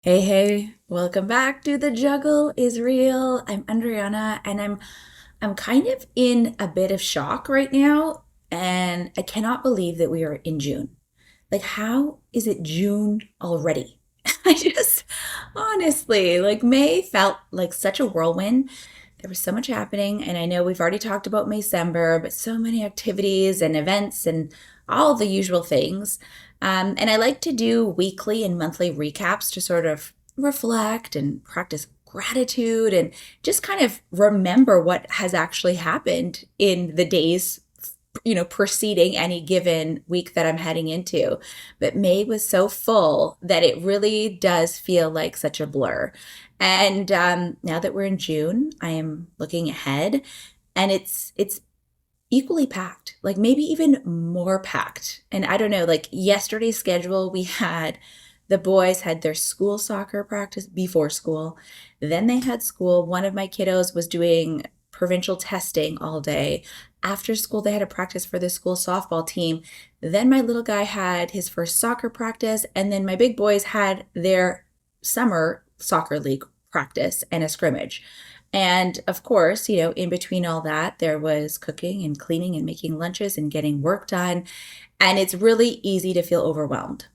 Hey, welcome back to The Juggle is Real. I'm Andryanna and I'm kind of in a bit of shock right now and I cannot believe that we are in June. Like how is it June already? I just honestly, like May felt like such a whirlwind. There was so much happening and I know we've already talked about Maycember, but so many activities and events and all the usual things. And I like to do weekly and monthly recaps to sort of reflect and practice gratitude and just kind of remember what has actually happened in the days preceding any given week that I'm heading into. But May was so full that it really does feel like such a blur. And now that we're in June, I am looking ahead, and it's equally packed, like maybe even more packed. And I don't know, like yesterday's schedule, the boys had their school soccer practice before school. Then they had school. One of my kiddos was doing provincial testing all day. After school, they had a practice for the school softball team. Then my little guy had his first soccer practice. And then my big boys had their summer soccer league practice and a scrimmage. And of course, in between all that, there was cooking and cleaning and making lunches and getting work done. And it's really easy to feel overwhelmed.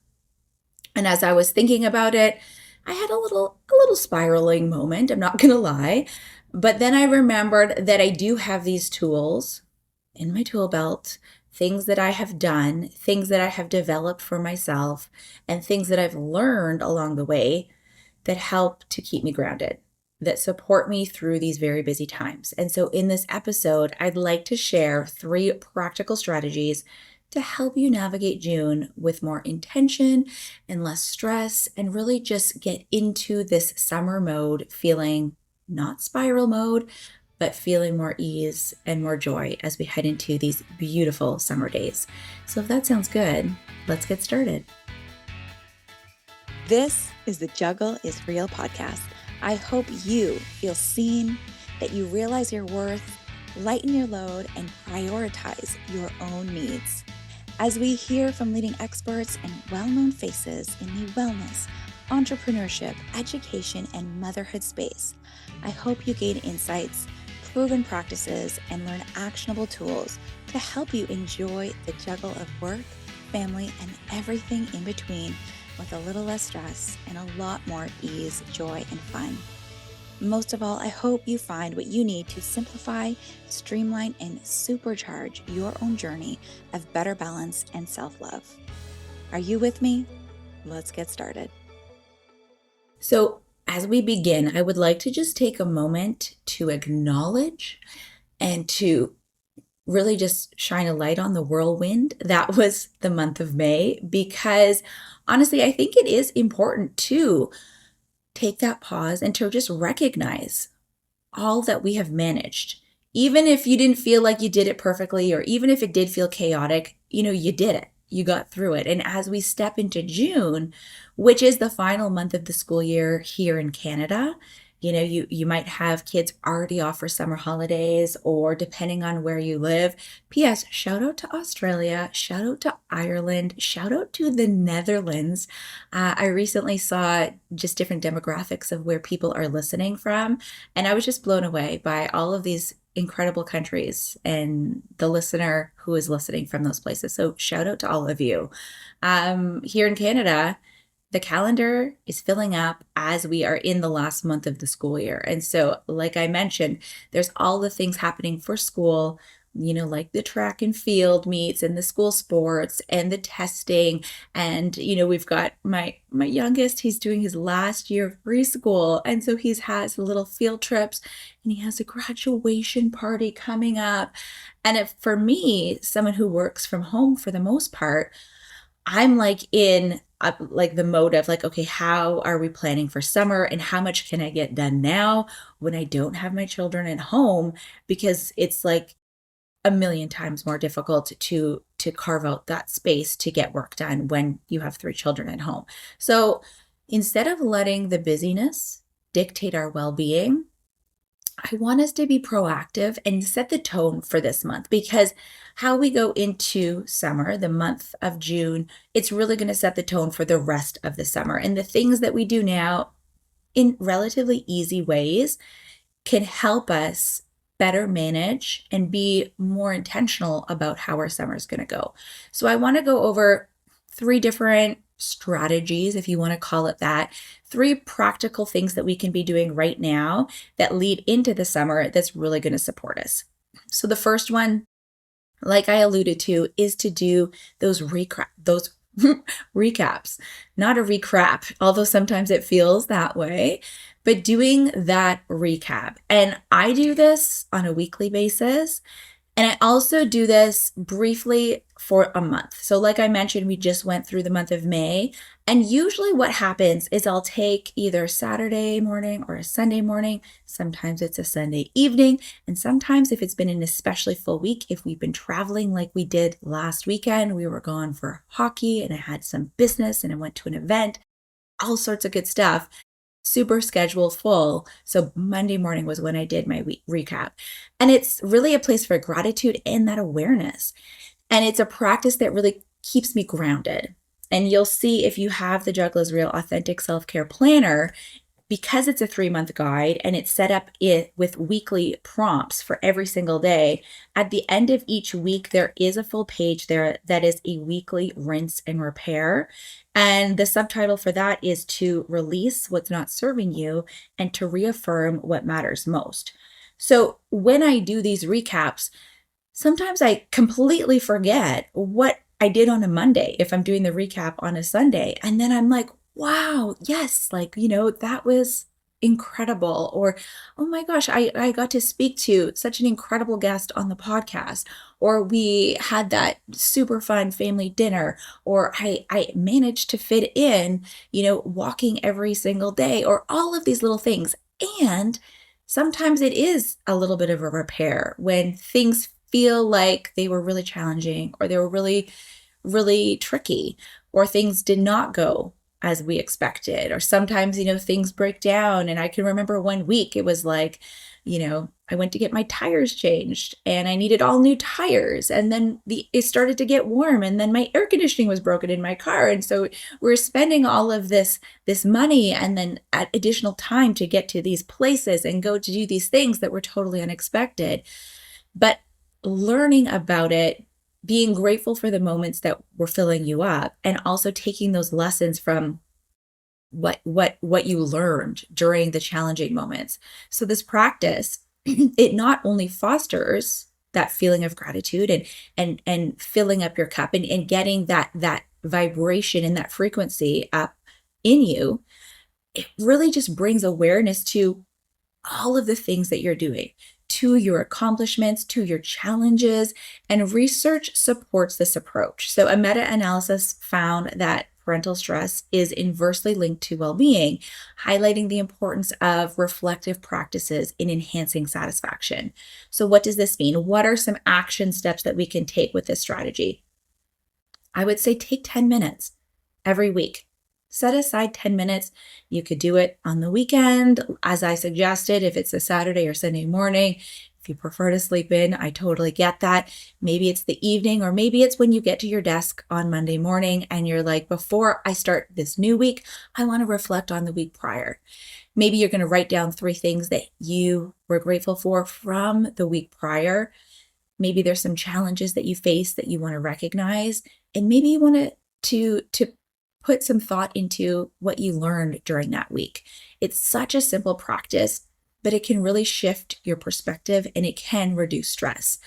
And as I was thinking about it, I had a little spiraling moment, I'm not going to lie. But then I remembered that I do have these tools in my tool belt, things that I have done, things that I have developed for myself, and things that I've learned along the way that help to keep me grounded, that support me through these very busy times. And so in this episode, I'd like to share 3 practical strategies to help you navigate June with more intention and less stress, and really just get into this summer mode, feeling not spiral mode, but feeling more ease and more joy as we head into these beautiful summer days. So if that sounds good, let's get started. This is the Juggle is Real podcast. I hope you feel seen, that you realize your worth, lighten your load, and prioritize your own needs. As we hear from leading experts and well-known faces in the wellness, entrepreneurship, education, and motherhood space, I hope you gain insights, proven practices, and learn actionable tools to help you enjoy the juggle of work, family, and everything in between with a little less stress and a lot more ease, joy, and fun. Most of all, I hope you find what you need to simplify, streamline, and supercharge your own journey of better balance and self-love. Are you with me? Let's get started. So as we begin, I would like to just take a moment to acknowledge and to really just shine a light on the whirlwind that was the month of May, because honestly, I think it is important to take that pause and to just recognize all that we have managed. Even if you didn't feel like you did it perfectly, or even if it did feel chaotic, you did it. You got through it. And as we step into June, which is the final month of the school year here in Canada, you might have kids already off for summer holidays, or depending on where you live. P.S. Shout out to Australia, shout out to Ireland, shout out to the Netherlands. I recently saw just different demographics of where people are listening from, and I was just blown away by all of these incredible countries and the listener who is listening from those places. So shout out to all of you. Here in Canada, the calendar is filling up as we are in the last month of the school year. And so, like I mentioned, there's all the things happening for school, like the track and field meets and the school sports and the testing. And, we've got my youngest, he's doing his last year of preschool. And so he has little field trips and he has a graduation party coming up. And for me, someone who works from home for the most part, I'm like in like the mode of like, okay, how are we planning for summer and how much can I get done now when I don't have my children at home? Because it's like a million times more difficult to carve out that space to get work done when you have 3 children at home. So instead of letting the busyness dictate our well-being, I want us to be proactive and set the tone for this month, because how we go into summer, the month of June, it's really going to set the tone for the rest of the summer. And the things that we do now in relatively easy ways can help us better manage and be more intentional about how our summer is going to go. So I want to go over 3 different strategies, if you want to call it that, 3 practical things that we can be doing right now that lead into the summer that's really going to support us. So the first one, like I alluded to, is to do those recaps, not a recap, although sometimes it feels that way, but doing that recap. And I do this on a weekly basis. And I also do this briefly for a month. So, like I mentioned, we just went through the month of May. And usually, what happens is I'll take either Saturday morning or a Sunday morning. Sometimes it's a Sunday evening. And sometimes, if it's been an especially full week, if we've been traveling like we did last weekend, we were gone for hockey and I had some business and I went to an event, all sorts of good stuff, super schedule full. So Monday morning was when I did my week recap. And it's really a place for gratitude and that awareness. And it's a practice that really keeps me grounded. And you'll see, if you have the Juggle is Real Authentic Self-Care Planner, because it's a 3-month guide and it's set up with weekly prompts for every single day, at the end of each week, there is a full page there that is a weekly rinse and repair. And the subtitle for that is to release what's not serving you and to reaffirm what matters most. So when I do these recaps, sometimes I completely forget what I did on a Monday if I'm doing the recap on a Sunday. And then I'm like, wow, yes, like, that was incredible. Or, oh my gosh, I got to speak to such an incredible guest on the podcast. Or we had that super fun family dinner. Or I managed to fit in, walking every single day, or all of these little things. And sometimes it is a little bit of a repair when things feel like they were really challenging, or they were really, really tricky, or things did not go as we expected. Or sometimes, things break down. And I can remember one week it was like, I went to get my tires changed and I needed all new tires. And then it started to get warm, and then my air conditioning was broken in my car. And so we're spending all of this money and then additional time to get to these places and go to do these things that were totally unexpected. But learning about it, being grateful for the moments that were filling you up, and also taking those lessons from what you learned during the challenging moments. So this practice, it not only fosters that feeling of gratitude and filling up your cup and getting that vibration and that frequency up in you, it really just brings awareness to all of the things that you're doing, to your accomplishments, to your challenges, and research supports this approach. So a meta-analysis found that parental stress is inversely linked to well-being, highlighting the importance of reflective practices in enhancing satisfaction. So what does this mean? What are some action steps that we can take with this strategy? I would say take 10 minutes every week. Set aside 10 minutes. You could do it on the weekend, as I suggested, if it's a Saturday or Sunday morning. If you prefer to sleep in, I totally get that. Maybe it's the evening, or maybe it's when you get to your desk on Monday morning and you're like, before I start this new week, I want to reflect on the week prior. Maybe you're going to write down 3 things that you were grateful for from the week prior. Maybe there's some challenges that you face that you want to recognize, and maybe you want to put some thought into what you learned during that week. It's such a simple practice, but it can really shift your perspective and it can reduce stress.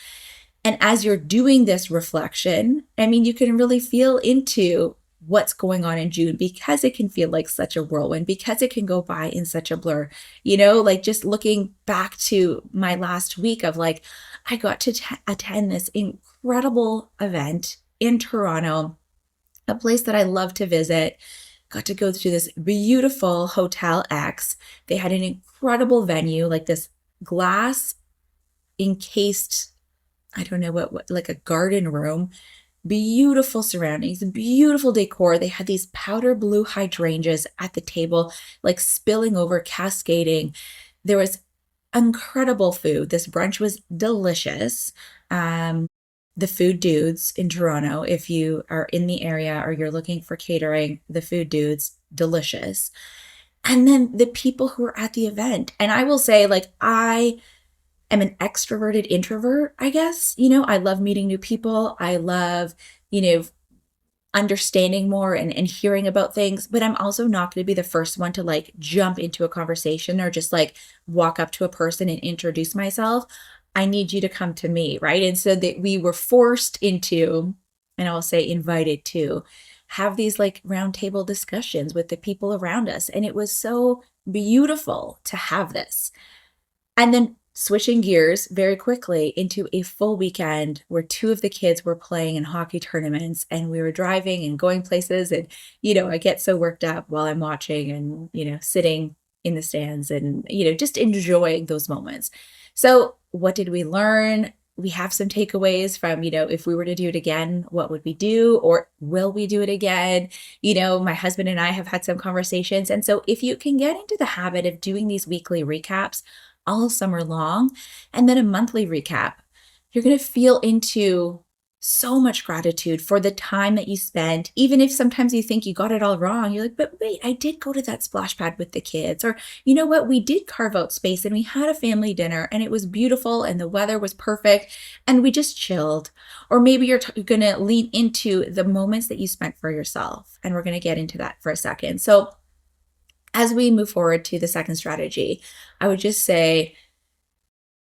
And as you're doing this reflection, you can really feel into what's going on in June, because it can feel like such a whirlwind, because it can go by in such a blur. Like just looking back to my last week of like, I got to attend this incredible event in Toronto, a place that I love to visit. Got to go to this beautiful Hotel X. They had an incredible venue, like this glass encased, I don't know what like a garden room, beautiful surroundings, beautiful decor. They had these powder blue hydrangeas at the table, like spilling over, cascading. There was incredible food. This brunch was delicious. The Food Dudes in Toronto, if you are in the area or you're looking for catering, the Food Dudes, delicious. And then the people who were at the event. And I will say, like, I am an extroverted introvert, I guess. I love meeting new people. I love, understanding more and hearing about things, but I'm also not going to be the first one to like jump into a conversation or just like walk up to a person and introduce myself. I need you to come to me, right? And so that we were forced into, and I'll say invited to, have these like roundtable discussions with the people around us. And it was so beautiful to have this. And then switching gears very quickly into a full weekend where two of the kids were playing in hockey tournaments and we were driving and going places. And, I get so worked up while I'm watching and, sitting in the stands and, just enjoying those moments. So, what did we learn? We have some takeaways from, if we were to do it again, what would we do? Or will we do it again? My husband and I have had some conversations. And so, if you can get into the habit of doing these weekly recaps, all summer long, and then a monthly recap, you're going to feel into so much gratitude for the time that you spent. Even if sometimes you think you got it all wrong, you're like, but wait, I did go to that splash pad with the kids. Or, you know what, we did carve out space and we had a family dinner and it was beautiful and the weather was perfect and we just chilled. Or maybe you're going to lean into the moments that you spent for yourself. And we're going to get into that for a second. So, as we move forward to the second strategy, I would just say,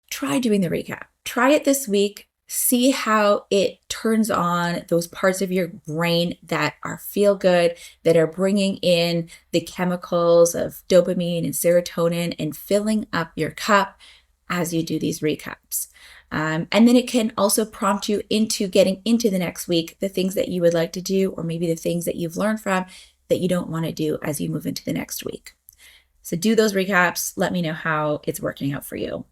try doing the recap. Try it this week. See how it turns on those parts of your brain that are feel good, that are bringing in the chemicals of dopamine and serotonin and filling up your cup as you do these recaps. And then it can also prompt you into getting into the next week, the things that you would like to do, or maybe the things that you've learned from that you don't want to do as you move into the next week. So do those recaps. Let me know how it's working out for you.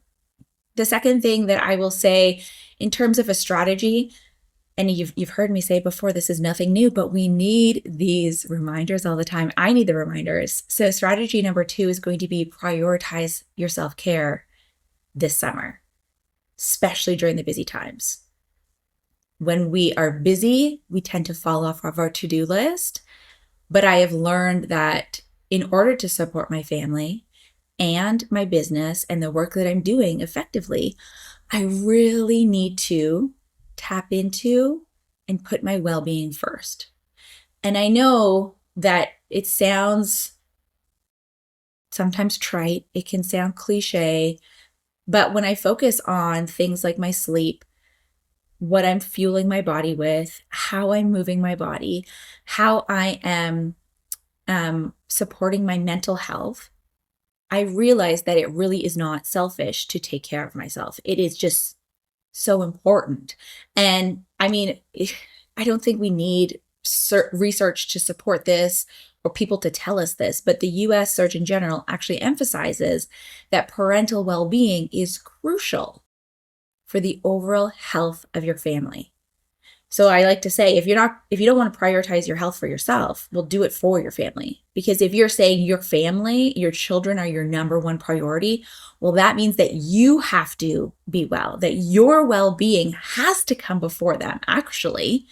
The second thing that I will say in terms of a strategy, and you've heard me say before, this is nothing new, but we need these reminders all the time. I need the reminders. So strategy number 2 is going to be prioritize your self-care this summer, especially during the busy times. When we are busy, we tend to fall off of our to-do list. But I have learned that in order to support my family and my business and the work that I'm doing effectively, I really need to tap into and put my well-being first. And I know that it sounds sometimes trite, it can sound cliche, but when I focus on things like my sleep, what I'm fueling my body with, how I'm moving my body, how I am supporting my mental health, I realize that it really is not selfish to take care of myself. It is just so important. And I mean, I don't think we need research to support this or people to tell us this, but the US Surgeon General actually emphasizes that parental well-being is crucial for the overall health of your family. So I like to say, if you don't want to prioritize your health for yourself, well, do it for your family. Because if you're saying your family, your children are your number one priority, well, that means that you have to be well, that your well-being has to come before them, actually,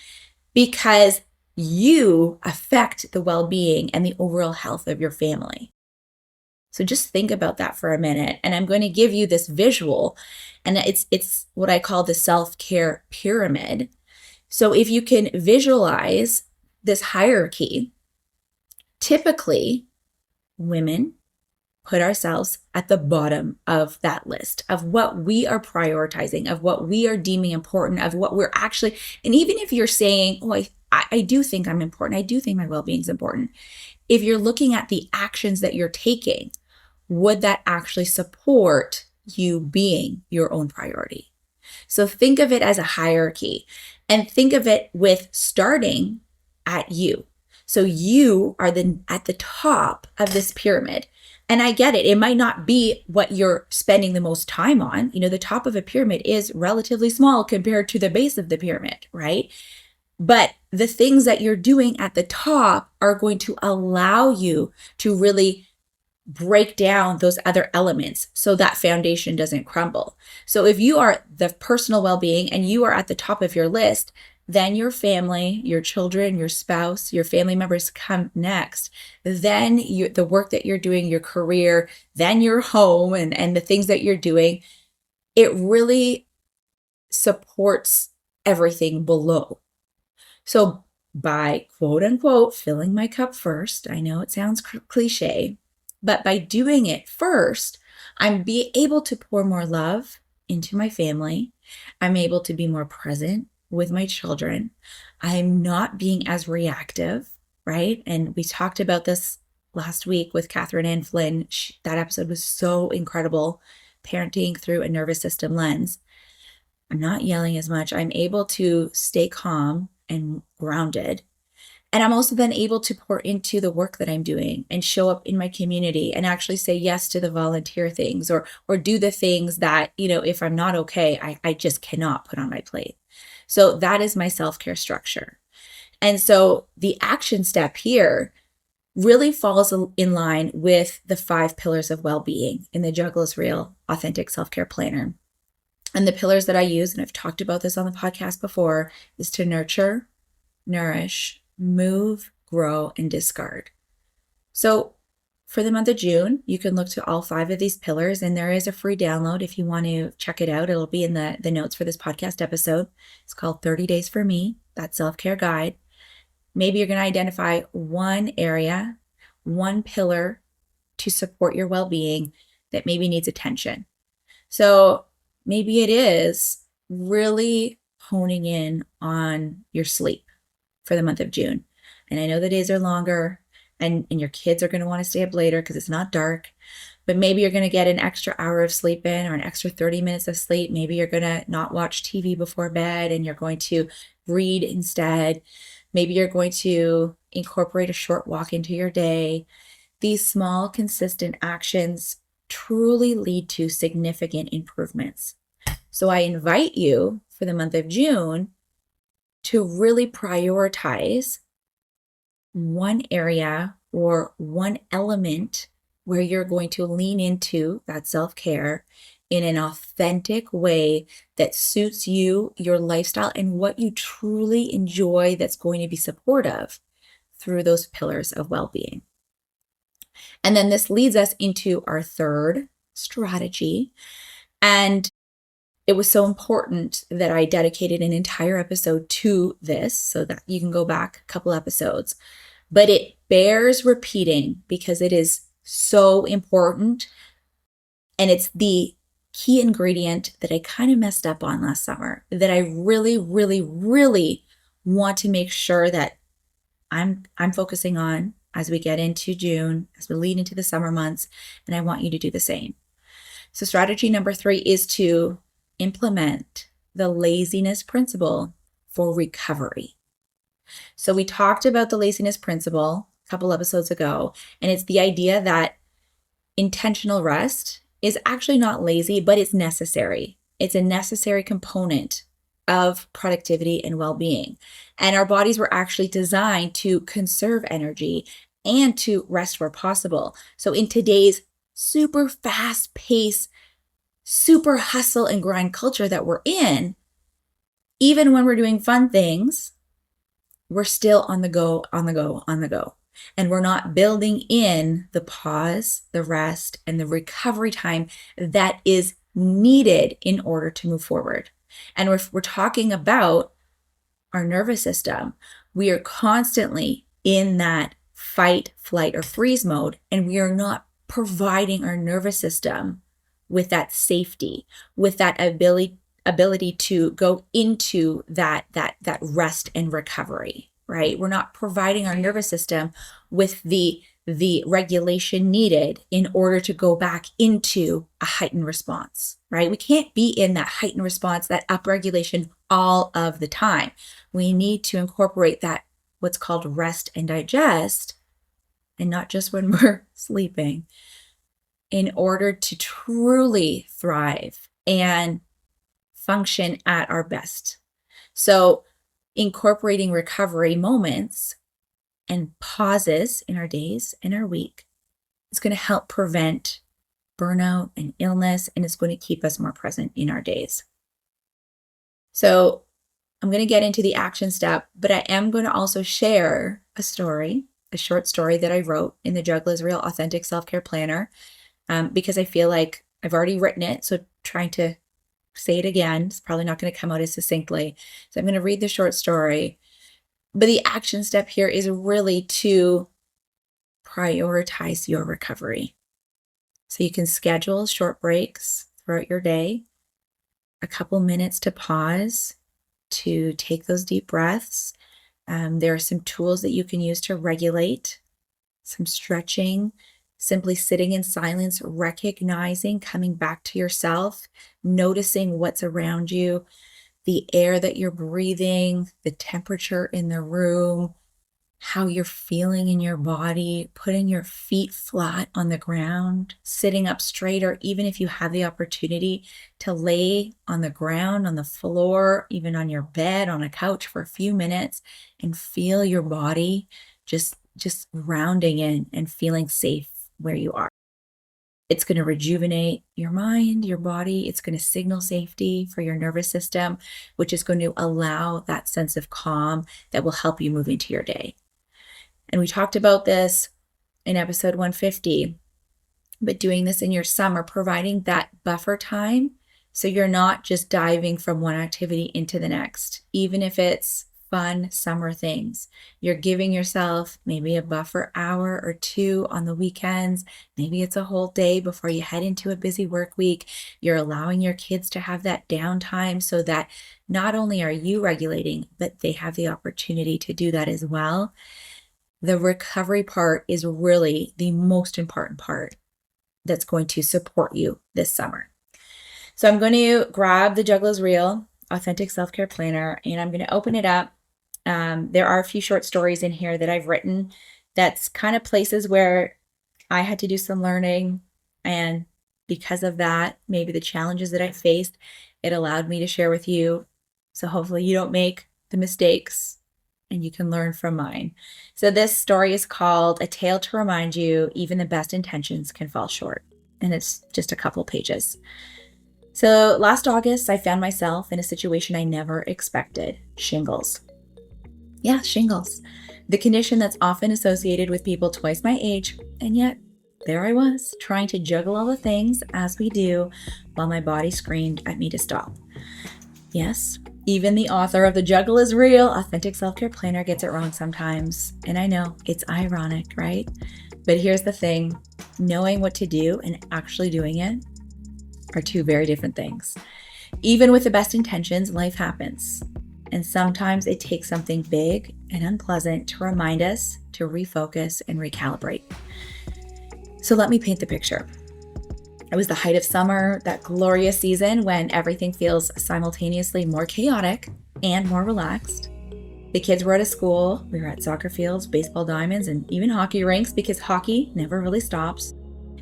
because you affect the well-being and the overall health of your family. So just think about that for a minute. And I'm going to give you this visual, and it's what I call the self-care pyramid. So if you can visualize this hierarchy, typically women put ourselves at the bottom of that list of what we are prioritizing, of what we are deeming important, of what we're actually, and even if you're saying, oh, I do think I'm important, I do think my well-being is important. If you're looking at the actions that you're taking, would that actually support you being your own priority? So think of it as a hierarchy and think of it with starting at you. So you are at the top of this pyramid. And I get it. It might not be what you're spending the most time on. You know, the top of a pyramid is relatively small compared to the base of the pyramid, right? But the things that you're doing at the top are going to allow you to really break down those other elements so that foundation doesn't crumble. So if you are the personal well-being and you are at the top of your list, then your family, your children, your spouse, your family members come next. Then the work that you're doing, your career, then your home and the things that you're doing, it really supports everything below. So by quote unquote filling my cup first, I know it sounds cliche, but by doing it first, I'm be able to pour more love into my family. I'm able to be more present with my children. I'm not being as reactive, right? And we talked about this last week with Catherine Ann Flynn. That episode was so incredible, parenting through a nervous system lens. I'm not yelling as much. I'm able to stay calm and grounded. And I'm also then able to pour into the work that I'm doing and show up in my community and actually say yes to the volunteer things or do the things that, if I'm not okay, I just cannot put on my plate. So that is my self-care structure. And so the action step here really falls in line with the 5 pillars of well-being in the Juggle is Real Authentic Self-Care Planner. And the pillars that I use, and I've talked about this on the podcast before, is to nurture, nourish, move, grow, and discard. So for the month of June, you can look to all 5 of these pillars, and there is a free download if you want to check it out. It'll be in the notes for this podcast episode. It's called 30 Days for Me, that self-care guide. Maybe you're going to identify one area, one pillar to support your well-being that maybe needs attention. So maybe it is really honing in on your sleep for the month of June. And I know the days are longer and your kids are going to want to stay up later because it's not dark, but maybe you're going to get an extra hour of sleep in or an extra 30 minutes of sleep. Maybe you're going to not watch TV before bed and you're going to read instead. Maybe you're going to incorporate a short walk into your day. These small, consistent actions truly lead to significant improvements. So I invite you for the month of June to really prioritize one area or one element where you're going to lean into that self-care in an authentic way that suits you, your lifestyle, and what you truly enjoy that's going to be supportive through those pillars of well-being. And then this leads us into our third strategy. And it was so important that I dedicated an entire episode to this so that you can go back a couple episodes. But it bears repeating because it is so important. And it's the key ingredient that I kind of messed up on last summer that I really, really, really want to make sure that I'm focusing on as we get into June, as we lead into the summer months, and I want you to do the same. So strategy number 3 is to implement the laziness principle for recovery. So we talked about the laziness principle a couple episodes ago, and it's the idea that intentional rest is actually not lazy, but it's necessary. It's a necessary component of productivity and well-being. And our bodies were actually designed to conserve energy and to rest where possible. So in today's super fast-paced, super hustle and grind culture that we're in, even when we're doing fun things, we're still on the go, on the go, on the go. And we're not building in the pause, the rest, and the recovery time that is needed in order to move forward. And if we're talking about our nervous system, we are constantly in that fight, flight, or freeze mode, and we are not providing our nervous system with that safety, with that ability to go into that rest and recovery, right? We're not providing our nervous system with the regulation needed in order to go back into a heightened response, right? We can't be in that heightened response, that upregulation all of the time. We need to incorporate that, what's called rest and digest, and not just when we're sleeping, in order to truly thrive and function at our best. So incorporating recovery moments and pauses in our days and our week It's going to help prevent burnout and illness, and it's going to keep us more present in our days. So I'm going to get into the action step, but I am going to also share a short story that I wrote in the Juggle is Real Authentic Self-Care Planner, because I feel like I've already written it. So trying to say it again, it's probably not going to come out as succinctly. So I'm going to read the short story. But the action step here is really to prioritize your recovery. So you can schedule short breaks throughout your day, a couple minutes to pause, to take those deep breaths. There are some tools that you can use to regulate, some stretching, simply sitting in silence, recognizing, coming back to yourself, noticing what's around you, the air that you're breathing, the temperature in the room, how you're feeling in your body, putting your feet flat on the ground, sitting up straight, or even if you have the opportunity to lay on the ground, on the floor, even on your bed, on a couch for a few minutes and feel your body just rounding in and feeling safe where you are. It's going to rejuvenate your mind, your body. It's going to signal safety for your nervous system, which is going to allow that sense of calm that will help you move into your day. And we talked about this in episode 150, but doing this in your summer, providing that buffer time so you're not just diving from one activity into the next, even if it's fun summer things. You're giving yourself maybe a buffer hour or two on the weekends. Maybe it's a whole day before you head into a busy work week. You're allowing your kids to have that downtime so that not only are you regulating, but they have the opportunity to do that as well. The recovery part is really the most important part that's going to support you this summer. So I'm going to grab the Juggle is Real Authentic Self-Care Planner, and I'm going to open it up. There are a few short stories in here that I've written that's kind of places where I had to do some learning, and because of that, maybe the challenges that I faced, it allowed me to share with you. So hopefully you don't make the mistakes and you can learn from mine. So this story is called A Tale to Remind You Even the Best Intentions Can Fall Short. And it's just a couple pages. So last August, I found myself in a situation I never expected: shingles. Yeah, shingles. The condition that's often associated with people twice my age. And yet, there I was, trying to juggle all the things, as we do, while my body screamed at me to stop. Yes, even the author of The Juggle is Real Authentic Self-Care Planner gets it wrong sometimes. And I know, it's ironic, right? But here's the thing. Knowing what to do and actually doing it are two very different things. Even with the best intentions, life happens. And sometimes it takes something big and unpleasant to remind us to refocus and recalibrate. So let me paint the picture. It was the height of summer, that glorious season when everything feels simultaneously more chaotic and more relaxed. The kids were out of school. We were at soccer fields, baseball diamonds, and even hockey rinks, because hockey never really stops.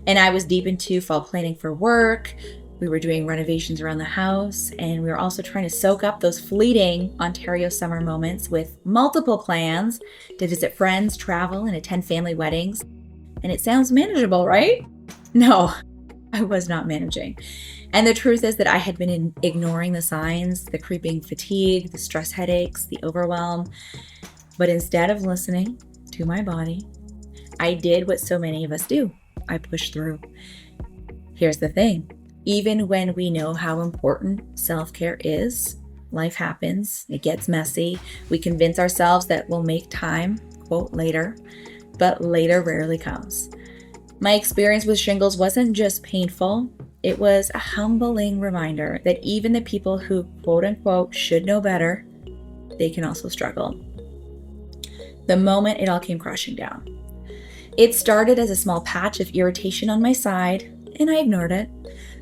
And I was deep into fall planning for work. We were doing renovations around the house, and we were also trying to soak up those fleeting Ontario summer moments with multiple plans to visit friends, travel, and attend family weddings. And it sounds manageable, right? No, I was not managing. And the truth is that I had been ignoring the signs, the creeping fatigue, the stress headaches, the overwhelm. But instead of listening to my body, I did what so many of us do. I pushed through. Here's the thing. Even when we know how important self-care is, life happens. It gets messy. We convince ourselves that we'll make time, quote, later, but later rarely comes. My experience with shingles wasn't just painful. It was a humbling reminder that even the people who, quote unquote, should know better, they can also struggle. The moment it all came crashing down. It started as a small patch of irritation on my side, and I ignored it.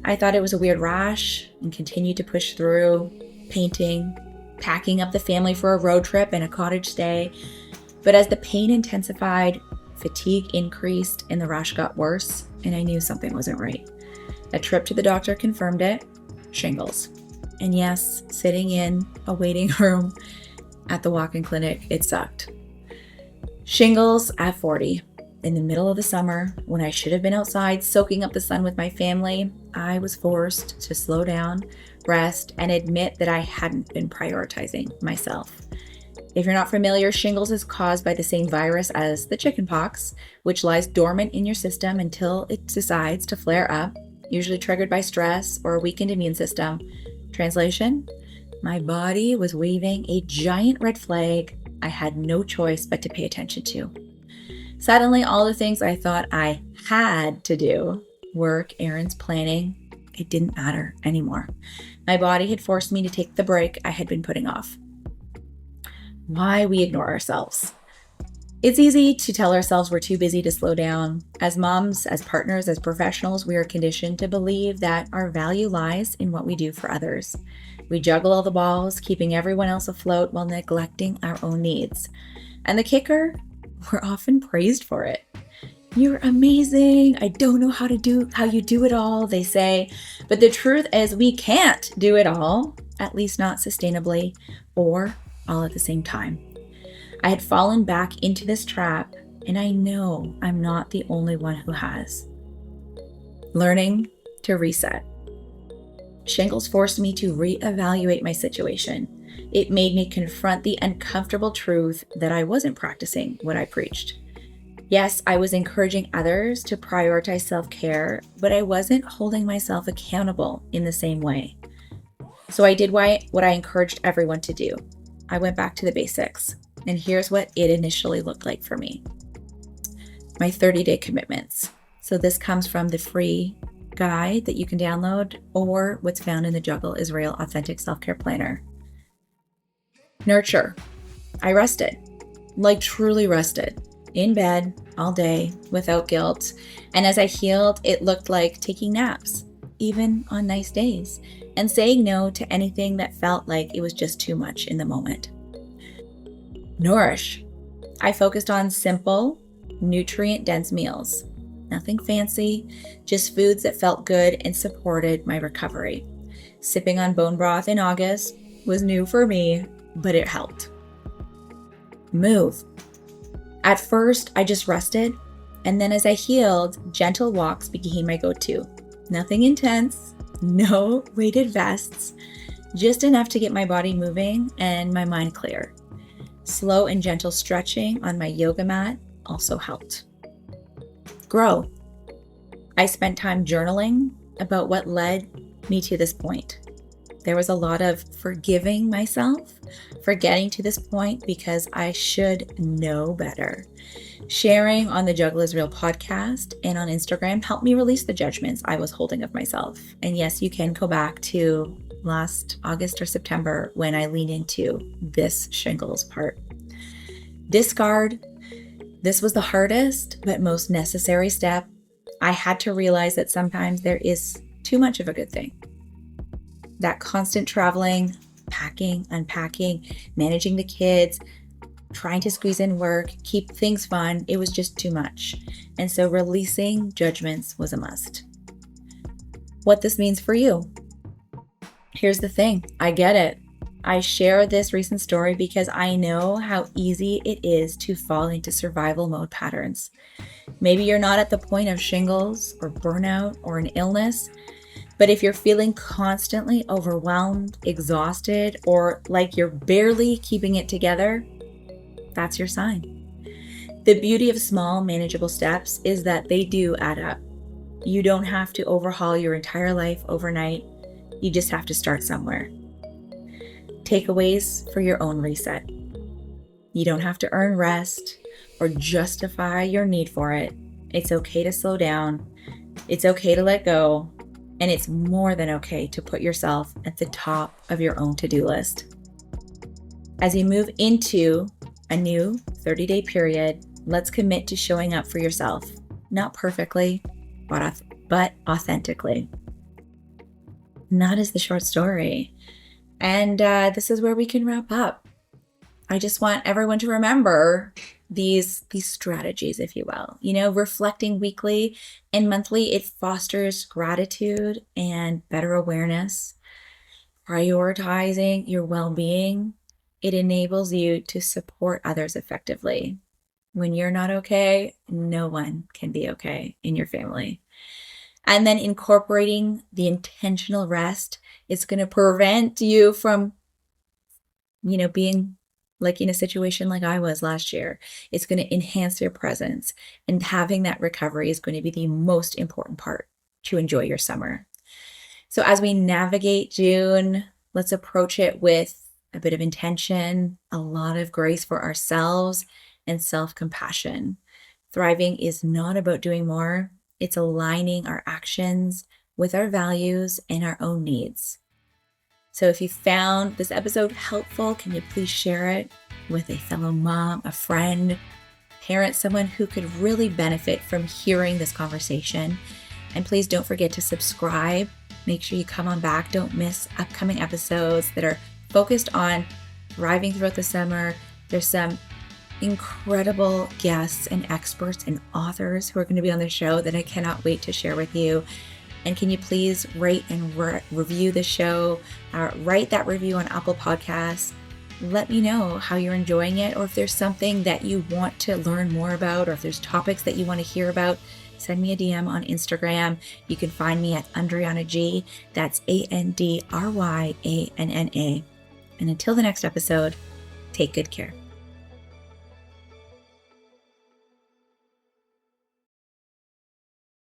I thought it was a weird rash and continued to push through, painting, packing up the family for a road trip and a cottage stay. But as the pain intensified, fatigue increased and the rash got worse, and I knew something wasn't right. A trip to the doctor confirmed it: shingles. And yes, sitting in a waiting room at the walk-in clinic, it sucked. Shingles at 40. in the middle of the summer, when I should have been outside soaking up the sun with my family, I was forced to slow down, rest, and admit that I hadn't been prioritizing myself. If you're not familiar, shingles is caused by the same virus as the chickenpox, which lies dormant in your system until it decides to flare up, usually triggered by stress or a weakened immune system. Translation: my body was waving a giant red flag I had no choice but to pay attention to. Suddenly, all the things I thought I had to do, work, errands, planning, it didn't matter anymore. My body had forced me to take the break I had been putting off. Why we ignore ourselves. It's easy to tell ourselves we're too busy to slow down. As moms, as partners, as professionals, we are conditioned to believe that our value lies in what we do for others. We juggle all the balls, keeping everyone else afloat while neglecting our own needs. And the kicker, we're often praised for it. You're amazing. I don't know how you do it all, they say. But the truth is we can't do it all, at least not sustainably or all at the same time. I had fallen back into this trap, and I know I'm not the only one who has. Learning to reset. Shingles forced me to reevaluate my situation. It made me confront the uncomfortable truth that I wasn't practicing what I preached. Yes, I was encouraging others to prioritize self-care, but I wasn't holding myself accountable in the same way. So I did what I encouraged everyone to do. I went back to the basics, and here's what it initially looked like for me. My 30-day commitments. So this comes from the free guide that you can download or what's found in the Juggle is Real Authentic Self-Care Planner. Nurture. I rested, like truly rested, in bed all day without guilt. And as I healed, it looked like taking naps, even on nice days, and saying no to anything that felt like it was just too much in the moment. Nourish. I focused on simple, nutrient-dense meals. Nothing fancy, just foods that felt good and supported my recovery. Sipping on bone broth in August was new for me, but it helped. Move. At first, I just rested, and then as I healed, gentle walks became my go-to. Nothing intense, no weighted vests, just enough to get my body moving and my mind clear. Slow and gentle stretching on my yoga mat also helped. Grow. I spent time journaling about what led me to this point. There was a lot of forgiving myself for getting to this point because I should know better. Sharing on the Juggle is Real podcast and on Instagram helped me release the judgments I was holding of myself. And yes, you can go back to last August or September when I leaned into this shingles part. Discard. This was the hardest but most necessary step. I had to realize that sometimes there is too much of a good thing. That constant traveling, packing, unpacking, managing the kids, trying to squeeze in work, keep things fun, it was just too much. And so releasing judgments was a must. What this means for you. Here's the thing, I get it. I share this recent story because I know how easy it is to fall into survival mode patterns. Maybe you're not at the point of shingles or burnout or an illness, but if you're feeling constantly overwhelmed, exhausted, or like you're barely keeping it together, that's your sign. The beauty of small, manageable steps is that they do add up. You don't have to overhaul your entire life overnight. You just have to start somewhere. Takeaways for your own reset. You don't have to earn rest or justify your need for it. It's okay to slow down. It's okay to let go. And it's more than okay to put yourself at the top of your own to-do list. As you move into a new 30-day period, let's commit to showing up for yourself. Not perfectly, but authentically. And that is the short story. And this is where we can wrap up. I just want everyone to remember these strategies, if you will. Reflecting weekly and monthly, it fosters gratitude and better awareness. Prioritizing your well-being, it enables you to support others effectively. When you're not okay, no one can be okay in your family. And then incorporating the intentional rest is going to prevent you from, being like in a situation like I was last year. It's going to enhance your presence, and having that recovery is going to be the most important part to enjoy your summer. So as we navigate June, let's approach it with a bit of intention, a lot of grace for ourselves, and self-compassion. Thriving is not about doing more. It's aligning our actions with our values and our own needs. So if you found this episode helpful, can you please share it with a fellow mom, a friend, parent, someone who could really benefit from hearing this conversation? And please don't forget to subscribe. Make sure you come on back. Don't miss upcoming episodes that are focused on thriving throughout the summer. There's some incredible guests and experts and authors who are going to be on the show that I cannot wait to share with you. And can you please rate and review the show? Write that review on Apple Podcasts. Let me know how you're enjoying it, or if there's something that you want to learn more about, or if there's topics that you want to hear about. Send me a DM on Instagram. You can find me at Andryanna G. That's Andryanna. And until the next episode, take good care.